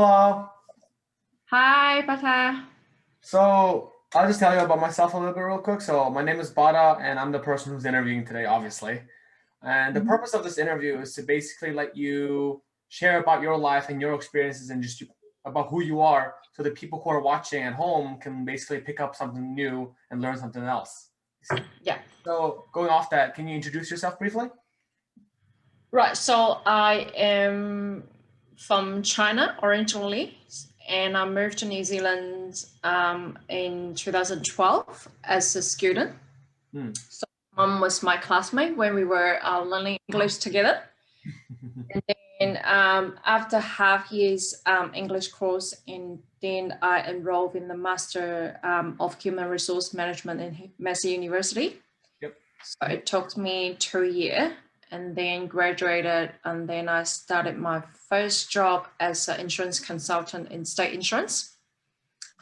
Hello. Hi, Bata. So I'll just tell you about myself a little bit real quick. So my name is Bada, and I'm the person who's interviewing today, obviously. And the Mhm. purpose of this interview is to basically let you share about your life and your experiences and just about who you are, so that people who are watching at home can basically pick up something new and learn something else. Yeah. So going off that, can you introduce yourself briefly? Right. So I am from China originally, and I moved to New Zealand in 2012 as a student. Hmm. So mom was my classmate when we were learning English together. And then after half years English course, and then I enrolled in the Master of Human Resource Management in Massey University. Yep. So it took me 2 years and then graduated. And then I started my first job as an insurance consultant in state insurance.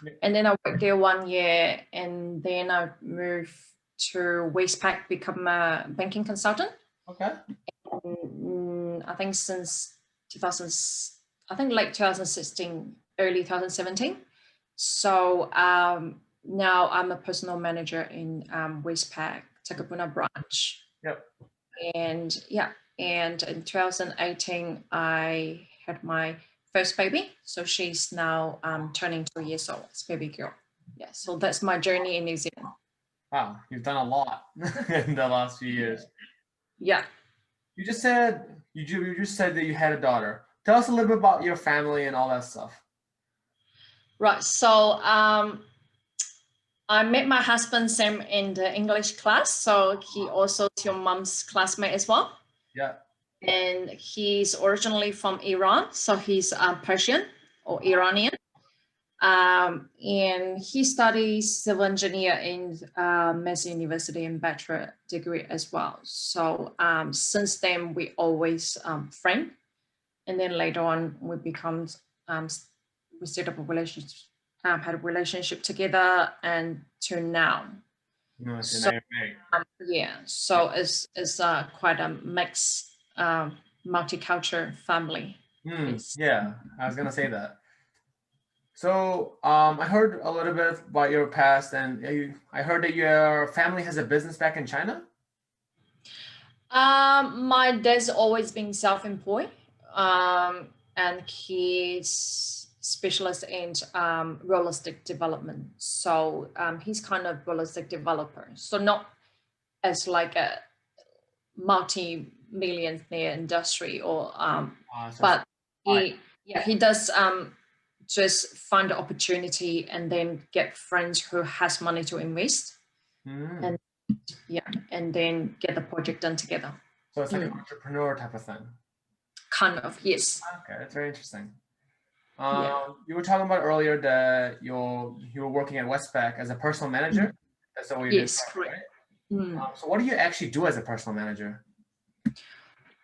Yep. And then I worked there 1 year, and then I moved to Westpac, become a banking consultant. Okay. I think since 2000, I think late 2016, early 2017. So now I'm a personal manager in Westpac, Takapuna branch. Yep. And yeah, and in 2018, I had my first baby. So she's now turning 2 years old. It's baby girl. Yeah, so that's my journey in New Zealand. Wow, you've done a lot in the last few years. Yeah. You just said that you had a daughter. Tell us a little bit about your family and all that stuff. Right. So I met my husband Sam in the English class. So he also is your mom's classmate as well. Yeah. And he's originally from Iran. So he's Persian or Iranian. And he studies civil engineer in Massey University in bachelor degree as well. So since then, we always friend. And then later on, we become, we set up a relationship, had a relationship together, and to now. No, it's So an AMA. yeah, so it's quite a mixed multicultural family. It's Yeah, I was gonna say that. So, I heard a little bit about your past, and I heard that your family has a business back in China. My dad's always been self-employed, and he's specialist in real estate development. So he's kind of real estate developer. So not as like a multi-millionaire industry or So but I, he does just find the opportunity and then get friends who has money to invest, mm, and yeah, and then get the project done together. so it's like an entrepreneur type of thing. Kind of, yes. Okay, that's very interesting. Yeah. You were talking about earlier that you were working at Westpac as a personal manager. That's what you did, Yes, correct. right? Mm. So what do you actually do as a personal manager?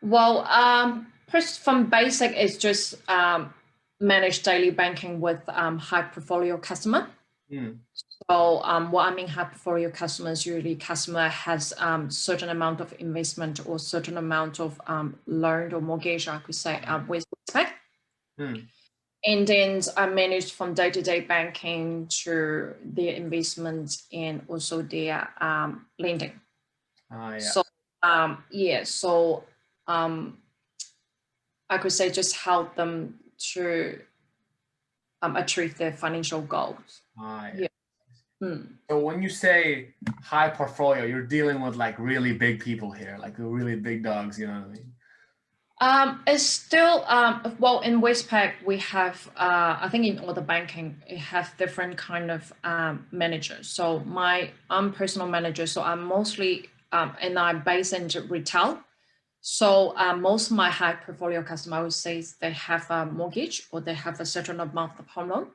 Well, first from basic is just manage daily banking with high portfolio customer. Mm. So what I mean high portfolio customers, usually customer has certain amount of investment or certain amount of loan or mortgage, I could say, with Westpac. Mm. And then I manage from day-to-day banking to their investments and also their lending. Yeah. So yeah, so I could say just help them to achieve their financial goals. Yeah. Yeah. Mm. So when you say high portfolio, you're dealing with like really big people here, like the really big dogs, you know what I mean? It's still well, in Westpac we have I think in all the banking it have different kind of managers. So I'm personal manager, so I'm mostly and I'm based in retail. So most of my high portfolio customer, I would say, they have a mortgage or they have a certain amount of home loan.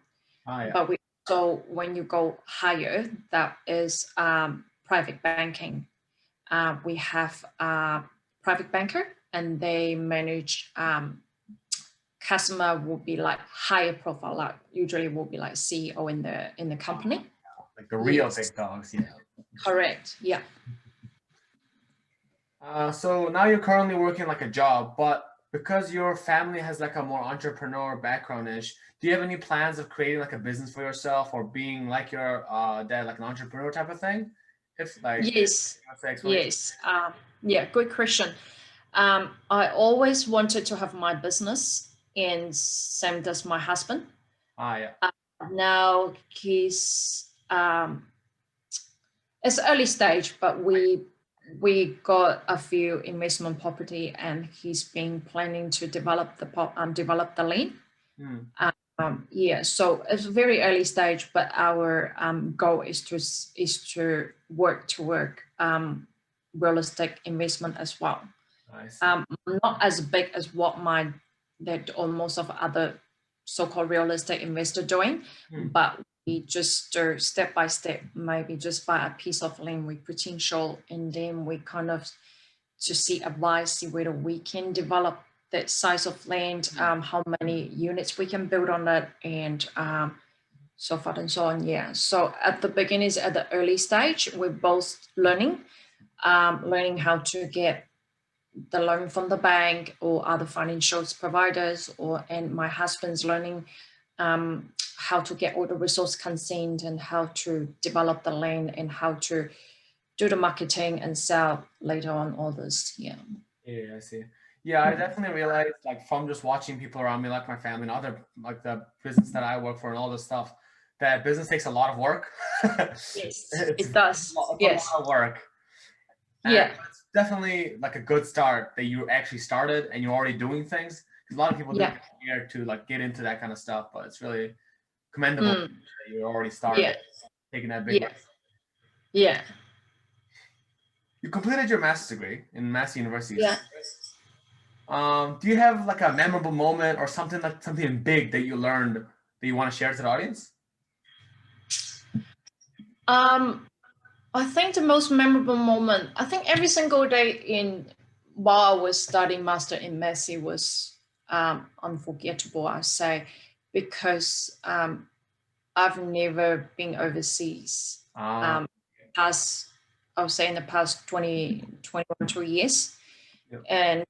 Yeah. But we also, when you go higher, that is private banking. We have a private banker, and they manage customer will be like higher profile, like usually will be like CEO in the company. Like the real Yes. big dogs, yeah. Correct. Yeah. So now you're currently working like a job, but because your family has like a more entrepreneur background-ish, do you have any plans of creating like a business for yourself or being like your dad, like an entrepreneur type of thing? If like, Yes, let's say explanation. yes. Yeah, good question. I always wanted to have my business, and same does my husband. Yeah. Now it's early stage, but we got a few investment property, and he's been planning to develop the land. Hmm. Yeah, so it's very early stage, but our goal is to work real estate investment as well. I see. Not as big as what my that or most of other so-called real estate investor doing, Hmm. but we just do step by step, maybe just buy a piece of land with potential, and then we kind of to see advice, see whether we can develop that size of land, how many units we can build on it, and so forth and so on. Yeah. So at the beginning, at the early stage, we're both learning how to get the loan from the bank or other financial providers, and my husband's learning how to get all the resource consent and how to develop the land and how to do the marketing and sell later on all this. Yeah. Yeah, I see. Yeah, I definitely realized like from just watching people around me, like my family and other like the business that I work for and all this stuff, that business takes a lot of work. Yes, it does. It's a lot Yes. of work. And Yeah. it's definitely like a good start that you actually started and you're already doing things. Because a lot of people do Yeah. get scared to like get into that kind of stuff, but it's really commendable Mm. that you already started Yeah. taking that big Yeah. risk. Yeah. You completed your master's degree in Mass University. Yeah. Do you have like a memorable moment or something like something big that you learned that you want to share to the audience? I think the most memorable moment, I think every single day while I was studying master in Messi was unforgettable, I say, because I've never been overseas. Uh, Past, I would say in the past 21, 2 years. yeah.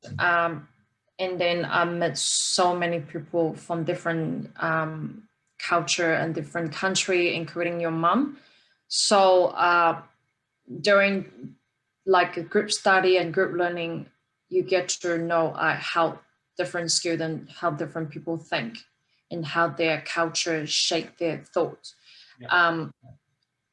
And then I met so many people from different culture and different country, including your mom. So during like a group study and group learning, you get to know how different students, how different people think, and how their culture shape their thoughts. Yeah.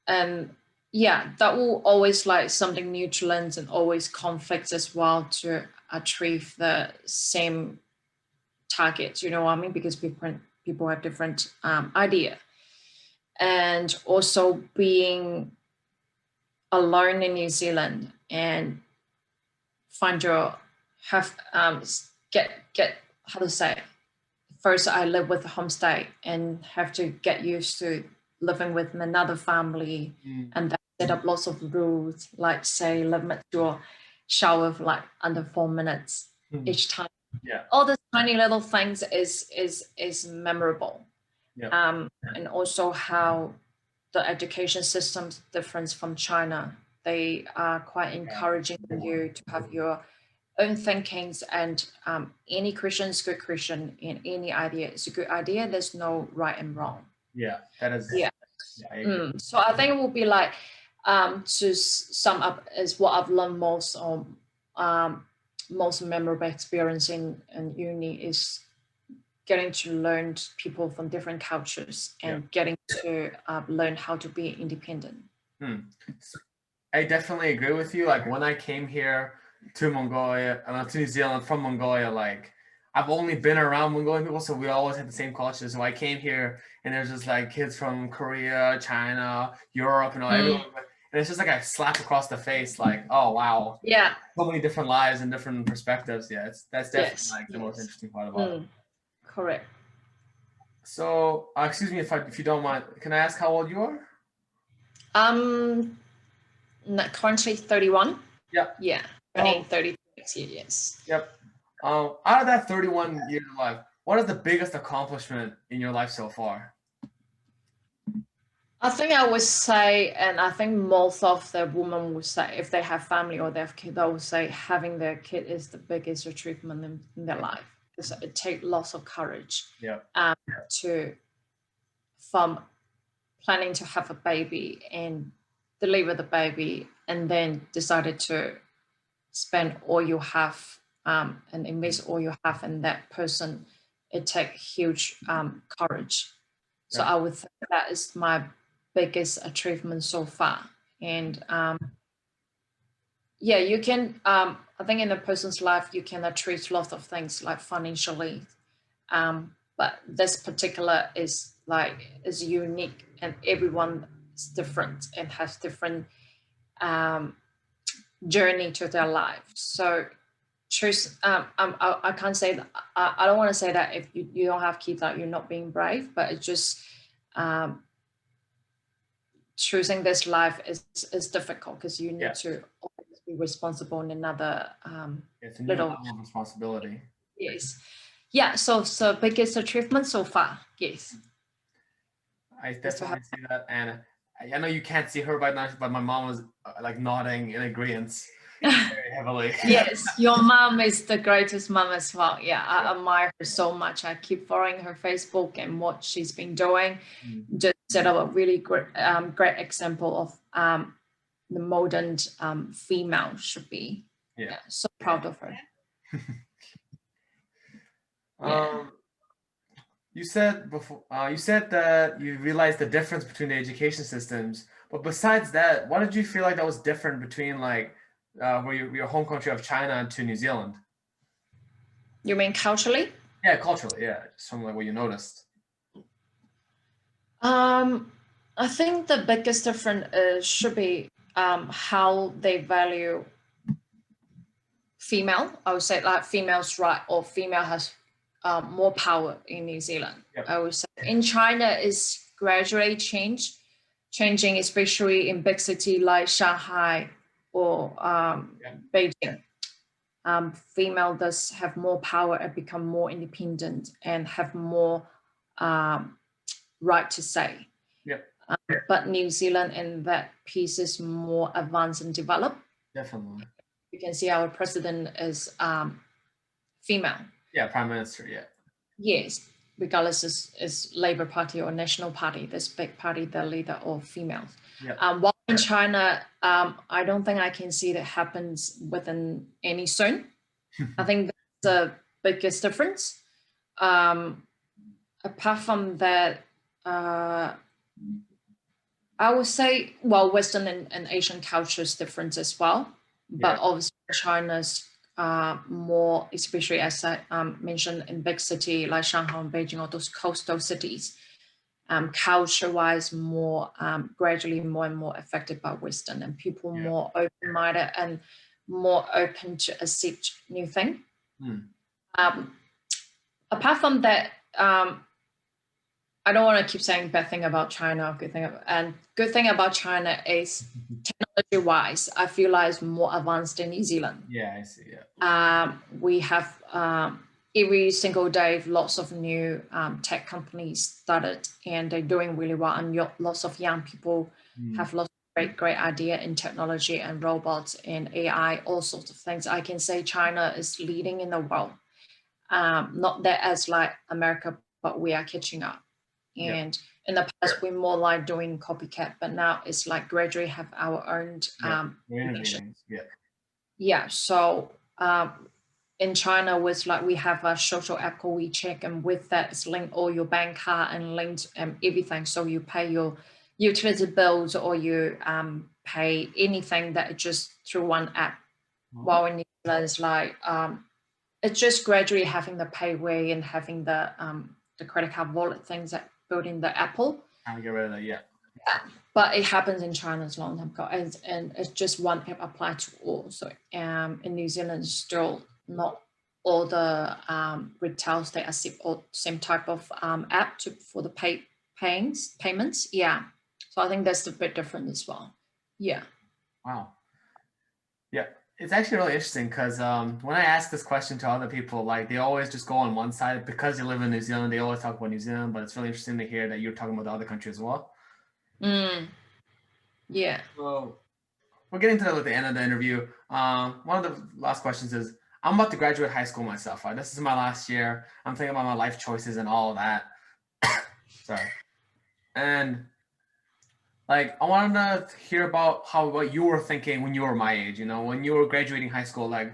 And yeah, that will always like something new to learn, and always conflicts as well to achieve the same targets. You know what I mean? Because people have different idea, and also being alone in New Zealand and find your have get how to say it. First I live with a homestay and have to get used to living with another family, and then set up lots of rules, like say limit your shower for like under 4 minutes each time. Yeah. All the tiny little things is memorable. Yeah. And also how the education system's different from China. They are quite encouraging you to have your own thinkings, and any Christian is good Christian, and any idea is a good idea. There's no right and wrong. Yeah. That is. Yeah. Yeah, I agree. So I think it will be like to sum up is what I've learned most memorable experience in uni is getting to learn people from different cultures and getting to learn how to be independent. I definitely agree with you. Like when I came here to Mongolia, to New Zealand from Mongolia, like I've only been around Mongolian people, so we always had the same culture. So I came here and there's just like kids from Korea, China, Europe, everyone. And it's just like a slap across the face, like, oh wow. Yeah. So many different lives and different perspectives. Yeah, that's definitely like the most interesting part about it. Correct. So, excuse me if you don't mind, can I ask how old you are? Currently 31. Yeah. Yeah. 36 years. Yep. Out of that 31 years of life, what is the biggest accomplishment in your life so far? I think I would say, and I think most of the women would say, if they have family or they have kids, they would say having their kid is the biggest achievement in their life. Because it takes lots of courage Yeah. to from planning to have a baby and deliver the baby, and then decided to spend all you have and invest all you have in that person. It takes huge courage. So Yeah. I would think that is my biggest achievement so far. And yeah, you can, I think in a person's life, you can achieve lots of things like financially. But this particular is unique, and everyone is different and has different journey to their life. So choose, I can't say that, I don't want to say that if you don't have kids that you're not being brave, but it's just, choosing this life is difficult because you need to always be responsible in another It's a new little level of responsibility. yes. Yeah, so biggest achievement so far, yes. I definitely see that, and I know you can't see her right now, but my mom was like nodding in agreement very heavily. Yes, your mom is the greatest mom as well. Yeah, I admire her so much. I keep following her Facebook and what she's been doing. Just set up a really great example of the modern female should be. Yeah, so proud of her. You said before, you said that you realized the difference between the education systems, but besides that, what did you feel like that was different between like where your home country of China to New Zealand? You mean culturally? Yeah, culturally, yeah, something like what you noticed. I think the biggest difference should be how they value female. I would say like female's right or female has more power in New Zealand. Yep. I would say in China is gradually changing, especially in big city like Shanghai or Beijing. Female does have more power and become more independent and have more right to say. Yep. But New Zealand in that piece is more advanced and developed. Definitely. You can see our president is female. Yeah, prime minister. Yeah. Yes, regardless is Labour Party or National Party, this big party, the leader or females. Yeah. While in China, I don't think I can see that happens within any soon. I think that's the biggest difference. Apart from that, I would say, well, Western and Asian cultures different as well, but obviously China's more, especially as I mentioned in big city like Shanghai and Beijing, or those coastal cities, culture-wise more gradually more and more affected by Western, and people more open-minded and more open to accept new things. Apart from that, I don't want to keep saying bad thing about China. Good thing about China is technology-wise, I feel like it's more advanced than New Zealand. Yeah, I see. Yeah. We have every single day lots of new tech companies started, and they're doing really well. And lots of young people have lots of great idea in technology and robots and AI, all sorts of things. I can say China is leading in the world. Not that as like America, but we are catching up. And in the past, we're more like doing copycat, but now it's like gradually have our own innovation. So in China, was like we have a social app called WeCheck, and with that, it's linked all your bank card and linked everything. So you pay your utility bills or you pay anything that just through one app. While in New Zealand, it's like it's just gradually having the payway and having the credit card wallet things that built in the Apple. Trying to get rid of that, But it happens in China as long time ago, and it's just one app applied to all. So in New Zealand, still not all the retails they accept all same type of app for the payments. Yeah, so I think that's a bit different as well. Yeah. Wow. Yeah. It's actually really interesting because when I ask this question to other people, like they always just go on one side because you live in New Zealand. They always talk about New Zealand, but it's really interesting to hear that you're talking about the other country as well. Yeah. So we're getting to the end of the interview. One of the last questions is, I'm about to graduate high school myself. Right? This is my last year. I'm thinking about my life choices and all of that. Sorry. And like, I wanted to hear about what you were thinking when you were my age. You know, when you were graduating high school. Like,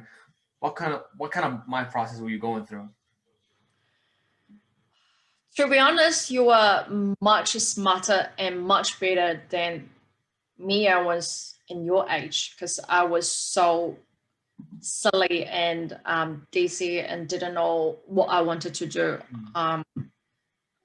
what kind of mind process were you going through? To be honest, you are much smarter and much better than me. I was in your age because I was so silly and dizzy and didn't know what I wanted to do. Um,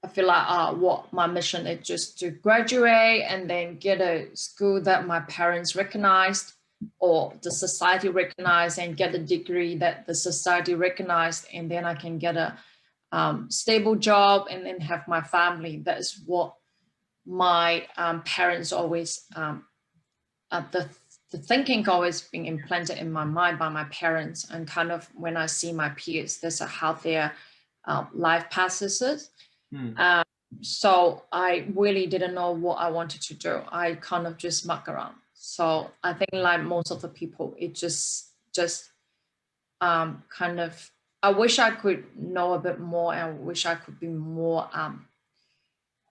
I feel like what my mission is just to graduate and then get a school that my parents recognized or the society recognized and get a degree that the society recognized, and then I can get a stable job and then have my family. That is what my parents always the thinking always being implanted in my mind by my parents, and kind of when I see my peers, this is how their life passes it. Hmm. So I really didn't know what I wanted to do. I kind of just muck around. So I think like most of the people, it just kind of, I wish I could know a bit more, and I wish I could be more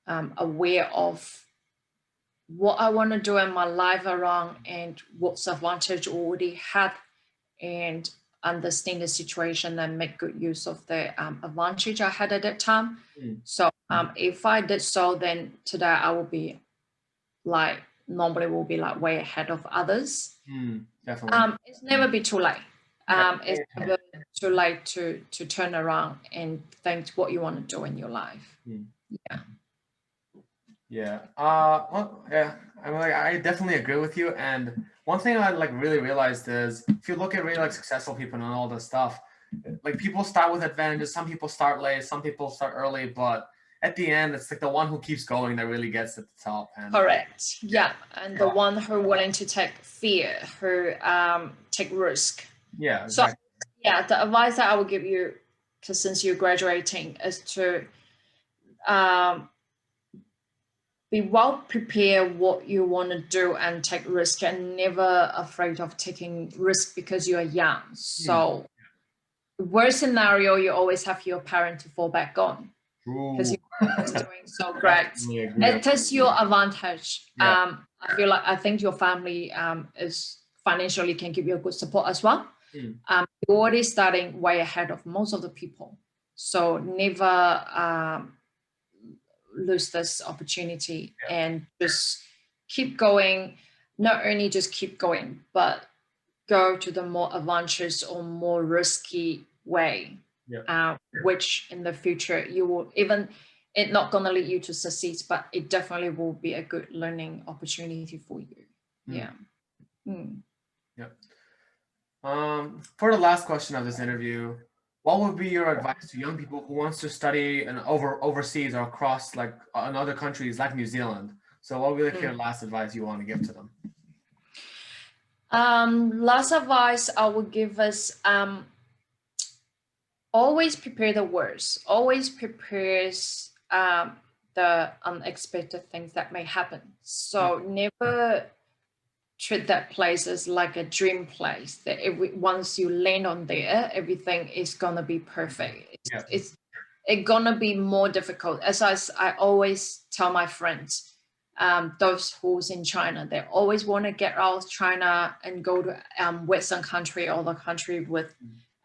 aware of what I want to do in my life around and what's advantage already had, and understand the situation and make good use of the advantage I had at that time. Hmm. So if I did so, then today I will be like, normally will be like way ahead of others. Hmm. Definitely. It's never be too late. Yeah. It's never too late to turn around and think what you want to do in your life. Hmm. Yeah. Yeah. Well, yeah. I mean, like, I definitely agree with you. And one thing I like really realized is, if you look at really like successful people and all this stuff, like people start with advantages. Some people start late. Some people start early. But at the end, it's like the one who keeps going that really gets at the top. And Correct. Yeah. And the yeah, one who willing to take fear, who take risk. yeah, So exactly. yeah, the advice that I would give you, because since you're graduating, is to um, be well prepared what you want to do and take risk, and never afraid of taking risk because you are young. Hmm. So worst scenario, you always have your parent to fall back on because True. you're doing so great. Definitely agree. It is your advantage. Yeah. I think your family is financially can give you a good support as well. Hmm. You're already starting way ahead of most of the people. So never lose this opportunity Yeah. and just keep going. Not only just keep going, but go to the more adventurous or more risky way, Yeah. which in the future you will even, it's not going to lead you to succeed, but it definitely will be a good learning opportunity for you. Hmm. Yeah. Mm. Yeah. For the last question of this interview, what would be your advice to young people who wants to study and overseas or across like in other countries like New Zealand? So what would be like your last advice you want to give to them? Last advice I would give us, always prepare the worst, always prepares the unexpected things that may happen. So never treat that place as like a dream place that once you land on there, everything is gonna be perfect. Yeah. It's gonna be more difficult. As I always tell my friends, those who's in China, they always want to get out of China and go to Western country or the country with,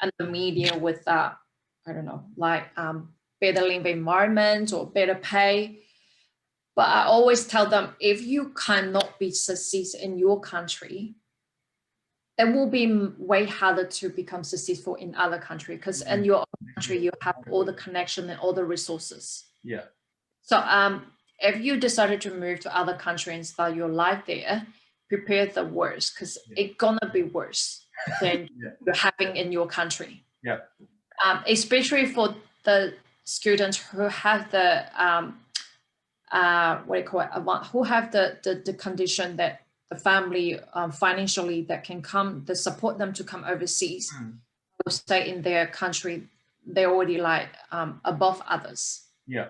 and the media with I don't know, like better living environment or better pay. But I always tell them, if you cannot be succeed in your country, it will be way harder to become successful in other country, because in your own country you have all the connection and all the resources. Yeah. So if you decided to move to other country and start your life there, prepare the worst, because it's gonna be worse than you're having in your country. Yeah. Especially for the students who have the what do you call it, who have the condition that the family financially that can come, that support them to come overseas or stay in their country, they're already like above others. Yeah.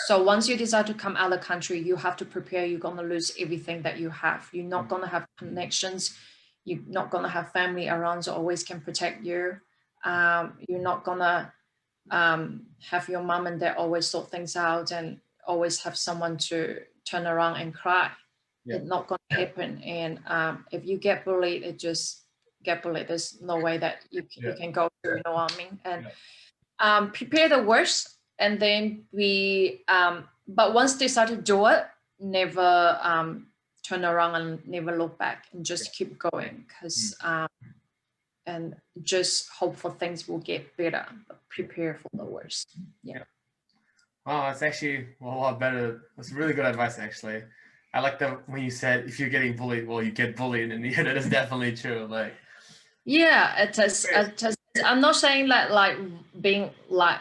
So once you decide to come out of the country, you have to prepare. You're going to lose everything that you have. You're not going to have connections. You're not going to have family around that always can protect you. You're not going to have your mom and dad always sort things out and always have someone to turn around and cry. Yeah. It's not going to happen. And if you get bullied, it just get bullied. There's no way that you can go through, you know what I mean? And prepare the worst. And then but once they start to do it, never turn around and never look back and just keep going, because and just hope for things will get better, but prepare for the worst. Yeah. Wow, that's actually a lot better. That's really good advice, actually. I like that when you said if you're getting bullied, well, you get bullied, and yeah, that is definitely true. Like, yeah, it is. I'm not saying that like being like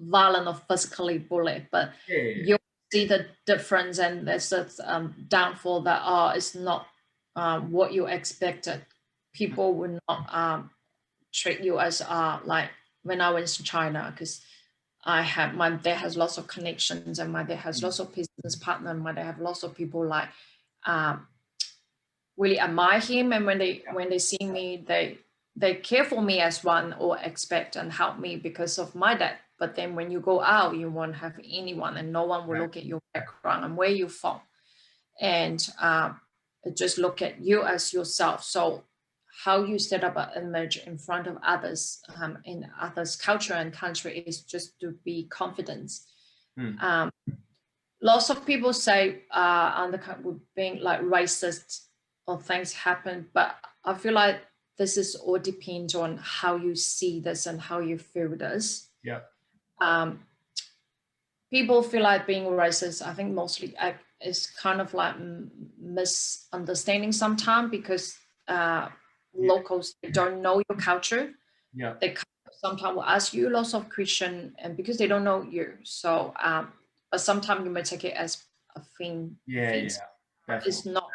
violent or physically bullied, but you see the difference, and there's a downfall that it's not what you expected. People will not treat you as like when I was in China, because my dad has lots of connections, and my dad has lots of business partners. My dad have lots of people like really admire him, and when they see me, they care for me as one or expect and help me because of my dad. But then when you go out, you won't have anyone, and no one will look at your background and where you're from, and just look at you as yourself. So how you set up an image in front of others in others' culture and country is just to be confident. Lots of people say being like racist or things happen, but I feel like this is all depends on how you see this and how you feel this. Yeah. People feel like being racist, I think mostly is kind of like misunderstanding sometimes, because locals don't know your culture. Yeah. They sometimes will ask you lots of question, and because they don't know you. So but sometimes you may take it as a thing. Yeah. It's not.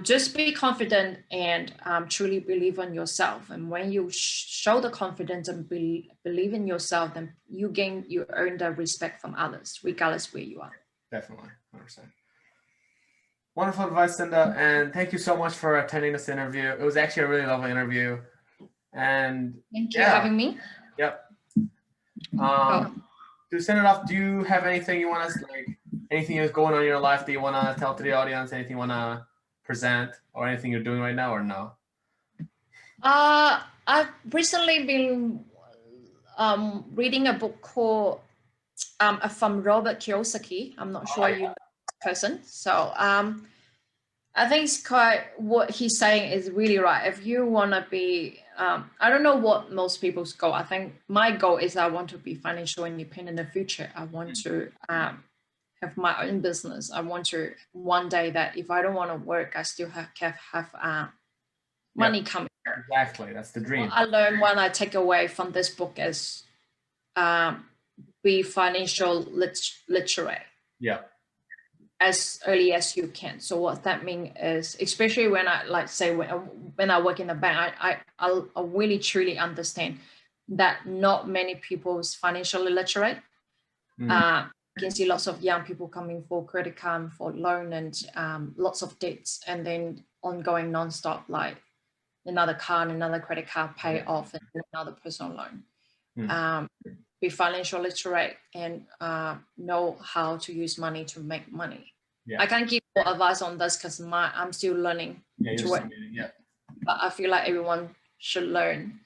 Just be confident and truly believe in yourself. And when you show the confidence and believe in yourself, then you earn the respect from others, regardless where you are. Definitely, 100%. Wonderful advice, Cinda, and thank you so much for attending this interview. It was actually a really lovely interview. And thank you for having me. Yep. To send it off, do you have anything you want us anything that's going on in your life that you want to tell to the audience? Anything you want to present, or anything you're doing right now, or no? I've recently been reading a book called from Robert Kiyosaki. I'm not sure you know this person. So I think it's quite what he's saying is really right. If you want to be, I don't know what most people's goal. I think my goal is I want to be financially independent in the future. I want to have my own business. I want to one day that if I don't want to work, I still have money coming. Exactly, that's the dream. What I learned when I take away from this book is be financial literate. Yeah. As early as you can. So what that means is, especially when I when I work in the bank, I really truly understand that not many people is financially literate. You can see lots of young people coming for credit card, for loan, and lots of debts, and then ongoing nonstop, like another card, another credit card pay off, and another personal loan. Be financial literate and know how to use money to make money. I can't give more advice on this because I'm still learning to work. But I feel like everyone should learn,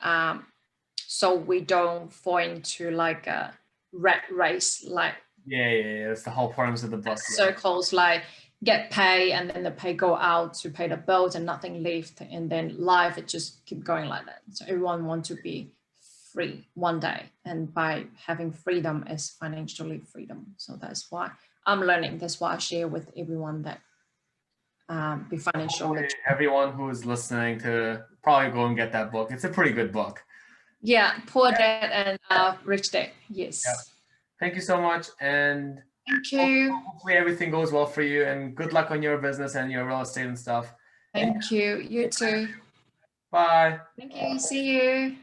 so we don't fall into like a rat race. Like that's the whole premise of the book. Circles, like get pay and then the pay go out to pay the bills and nothing left, and then life it just keep going like that. So everyone wants to be free one day, and by having freedom is financially freedom. So that's why I'm learning. That's why I share with everyone that be financial literate. Everyone who is listening to probably go and get that book. It's a pretty good book. Yeah, Poor Dad and Rich Dad. Yes. Thank you so much, and thank you. Hopefully everything goes well for you, and good luck on your business and your real estate and stuff. Thank you. You too. Bye. Thank you. See you.